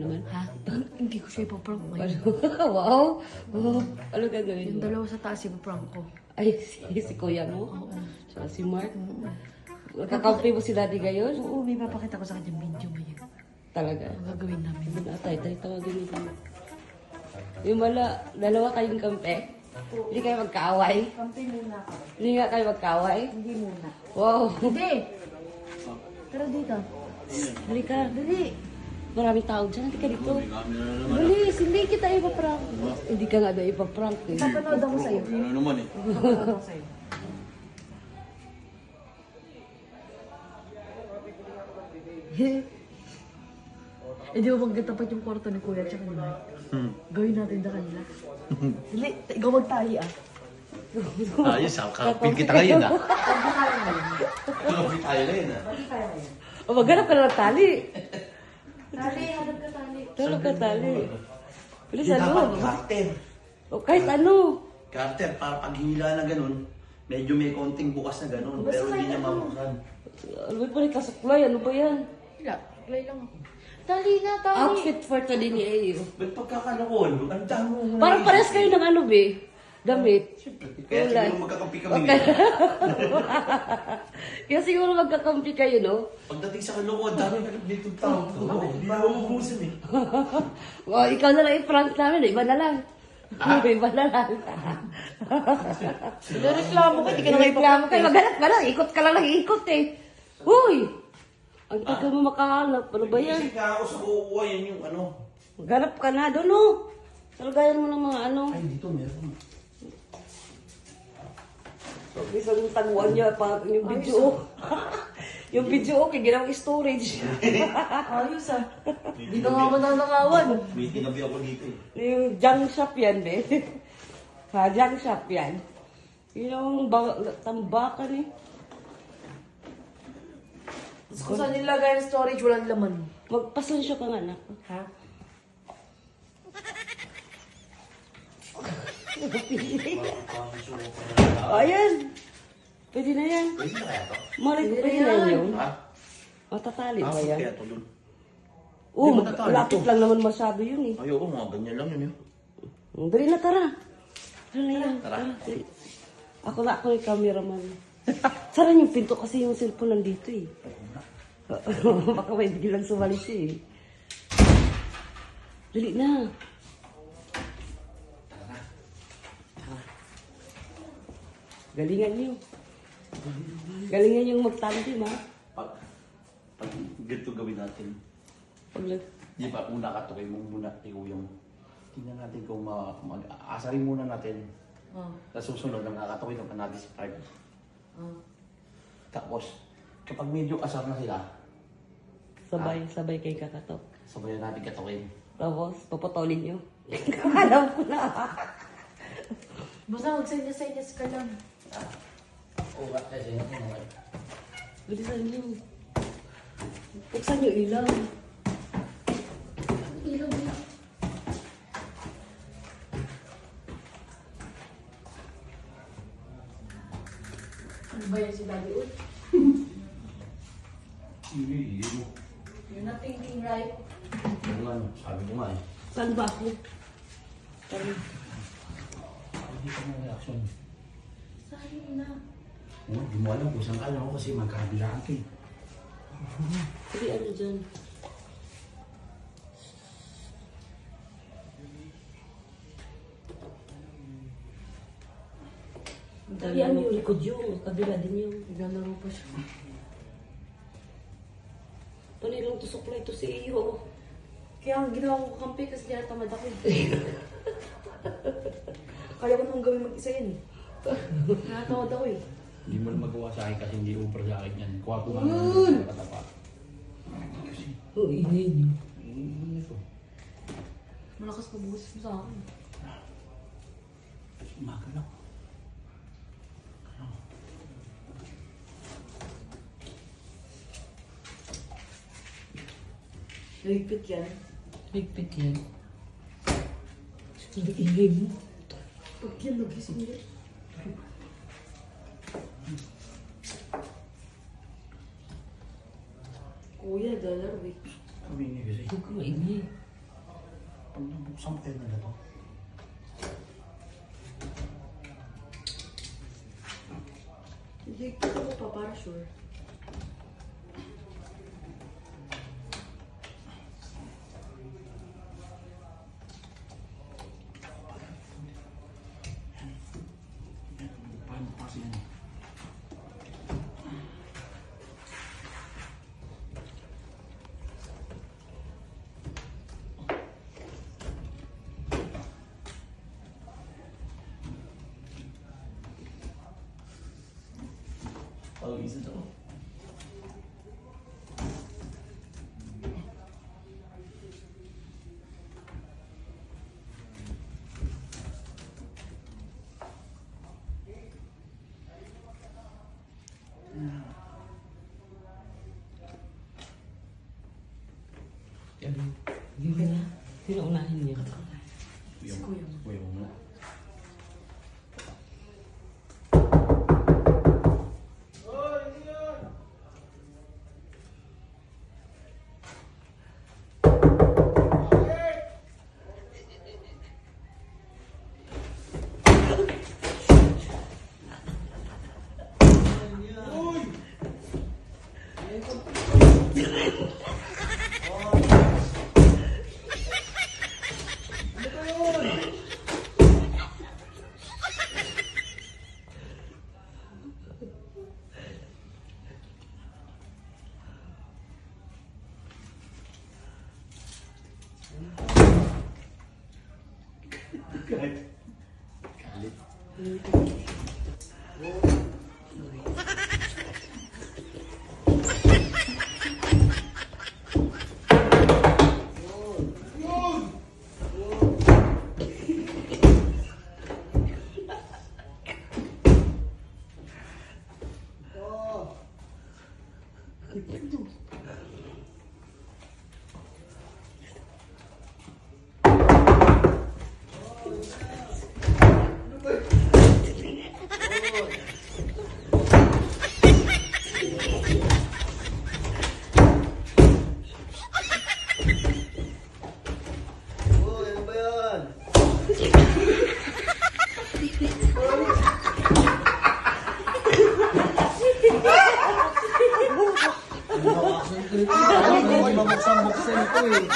naman. Ha? Hindi ko siya ipaprank Ano? ngayon. Wow! Oh, ano gagawin Yung mo? dalawa sa taas ipaprank ko. Ay, si kuya mo? Oo. Tsaka si Mark? Kakampi mo si daddy ngayon? Oo, may papakita ko sa kanya video ngayon. Talaga? Ang gagawin namin. Sabi na, tayo tawagin mo. Yung dalawa kayong kampe? Hindi kayo magkaaway? Kampi muna ako. Hindi nga kayo magkaaway? Hindi muna. Wow! Hindi! Tara dito. Halika. Dali! Maraming tao dyan. Hindi ka dito. Bilis, hindi kita ipaprank. Hindi ka nga daw ipaprank eh. Papanood ako sa'yo. Ano naman eh. Papanood ako sa'yo. Eh di ba magkatapat yung kwarto ni Kuya tsaka ni Mike? Gawin natin na kanila. Dali, ikaw magtali ah. Ayos ah, kakapil kita ngayon ah. Pagka tayo ngayon. Kakapil tayo ngayon ah. Pagka tayo ngayon. O, maghanap ka na ng tali. Tali, hanap ka tali. Tulog ka tali. Bilis, Yung dapat ano? carter. O, kahit ano. Carter, para pag hinila na ganun, medyo may konting bukas na ganun, Basta pero hindi kahit niya ano. mabuksan. Ano ba yung kasuklay? Ano ba yan? Wala, play lang ako. Tali na, tali. Outfit for today ni AU. Ba't pagkakalokohan? Ang dami mo. Parang pares kayo ng ano, be? Damit. Kaya Wala. siguro magkakampi kami. Okay. Kaya siguro magkakampi kayo, no? Pagdating sa kalokohan, dami na dito tao. Hindi na mabubusan eh. O, ikaw na lang i-prank namin. Iba na lang. Iba na lang. Nireklamo ka, di ka na Reklamo kayo. Maghanap ka lang. Ikot ka lang ikot eh. Uy! Ang tagal mo makahanap. Ano ba yan? Kasi nga ako sa kukuha, yun yung ano. Maghanap ka na doon, no? Talagayan mo ng mga ano. Ay, dito meron. So, isang taguan niya pa yung video. Yung video, okay, ginawang storage. Ayos ah. Hindi ka nga mananangawan. May tinabi ako dito eh. Yung junk shop yan, be. Ha, junk shop yan. Yun yung tambakan eh. Kung saan nilagay ng storage, walang laman. Magpasensya ka nga, anak. Ha? Ayan. Pwede na yan. Pwede na kaya to? Malay ko, Pwede pwede na na yan. yun. Ha? Matatali Ah, ba yan? kaya to dun. Oo, Di, matatali lapit to. lang naman masyado yun eh. Ay, oo, mga ganyan lang yun eh. Dali na, tara. Tara na yan. Tara. Dali. Ako yung cameraman. Sara yung pinto kasi yung cellphone nandito eh. Baka may biglang sumalis eh. Dali na. Galingan niyo. Galingan yung magtandim ha. Pag ganito gawin natin, Pag di ba, una katukoy mo muna, ikaw yung, tingnan natin kung asarin muna natin. Oh. Tapos susunod, ang kakatukoy na natin si Prime. Oh. Tapos, kapag medyo asar na sila, sabay kayo kakatok. sabayan natin katukoy. Tapos, papatolin niyo. Alam ko na. Basta magsenyas-senyas ka lang. Oo, kasi yun yung mga. Bilisan niyo. Buksan niyo ilaw. Ilaw na. Ano ba yan si Daddy Ut? Hindi mo. You're not thinking right. Ano nga, sabi ko nga eh. Saan ba ako? Sorry. Hindi ka may reaction. Sayang na. Hindi mo alam kung saan ka lang ako kasi magkabilaan ka eh. Hindi ano dyan. Yan yung likod yung. Kabila din yung. Naglalaro pa siya. Panilong tusok na ito si iyo. Kaya ang ginawa ko kampi kasi di tamad ako eh. Kaya ko nung gawin mag-isa yan eh. Nakatawad ako eh. Hindi mo na magawa sa akin kasi hindi ubra sa akin yan. Kuha ko nga ng katapat. Kasi, Oo, ingay niyo. ito. Malakas pa buhos mo sa akin. Umaga lang. Higpit yan. Higpit yan. Hindi ingay mo. Pag yan nagising yan. Kuya, dollar week. Kami niya kasi. Huwag ka maingay. Pag nabuksan mo na to. Hindi, kita mo pa para sure. Paano pa kasi yan? Oh, isa to. Hindi ka na. Sino unahin niya? Kuya mo. Kuya mo. Galit. Mabuksan-buksan ito eh.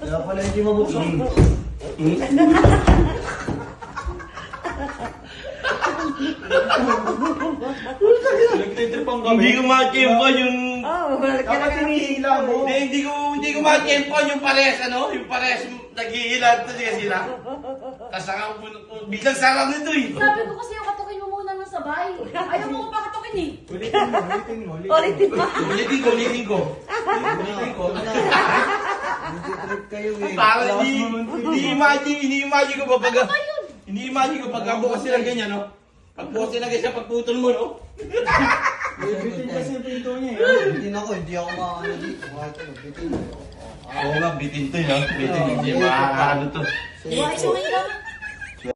Kaya pala hindi mabuksan. Nagtitripang kami. Hindi ko ma-champion yung... Oh, balik ka na. Dapat hinihila mo. Hindi ko ma-champion yung pares, ano? Yung pares, nag-iilan to siya sila. Tapos biglang sarang nito eh. Sabi ko kasi yung katukin mo muna ng sabay. Ayaw mo ko pa katukin eh. Ulitin mo, ulitin mo. Ulitin pa. Ulitin ko. Ulitin ko. Hindi trip kayo eh. Parang hindi-imagine ko ba pag... Hindi-imagine ko pag bukas sila ganyan, no? Pag bukas sila ganyan, pagputol mo, no? Bitin kasi yung pinto niya eh. Bitin ako, hindi ako makakano dito. Kahit ano, bitin. Oo nga, bitin to, no? Bitin, hindi makakaano to. Why, so may lang.